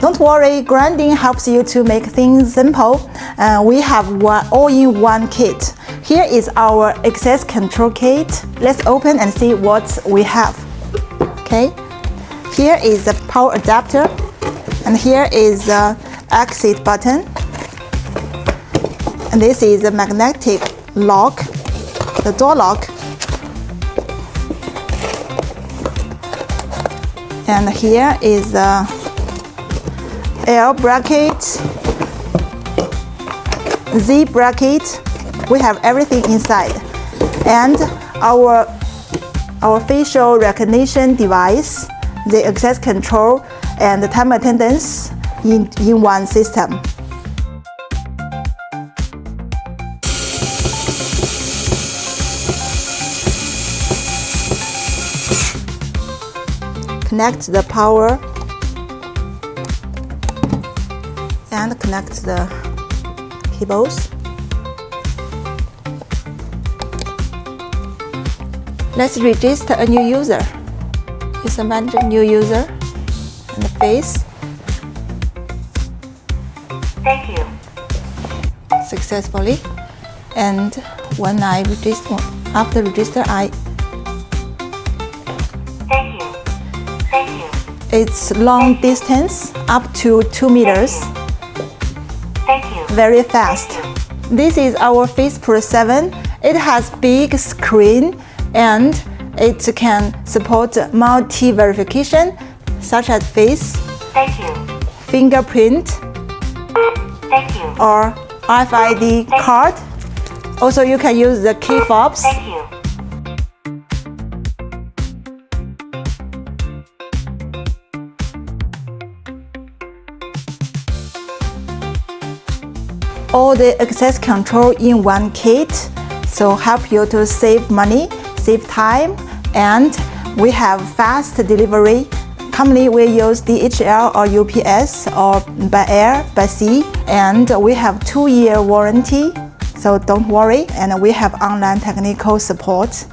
Don't worry, grinding helps you to make things simple. We have all-in-one kit. Here is our access control kit. Let's open and see what we have. Okay, here is the power adapter, and here is the exit button. And this is a magnetic lock, the door lock. And here is the L bracket, Z bracket. We have everything inside. And our facial recognition device, the access control, and the time attendance in one system. Connect the power and connect the cables. Let's register a new user. It's a new user and the face. Thank you. Successfully. And when I register, after register, Thank you. Thank you. It's long distance, up to 2 meters. Thank you. Very fast. This is our FacePro7. It has big screen and it can support multi-verification such as face, Thank you. fingerprint, Thank you. or RFID card. Also, you can use the key fobs. Thank you. All the access control in one kit, so help you to save money, save time, and we have fast delivery. Commonly we use DHL or UPS or by air, by sea, and we have 2-year warranty, so don't worry, and we have online technical support.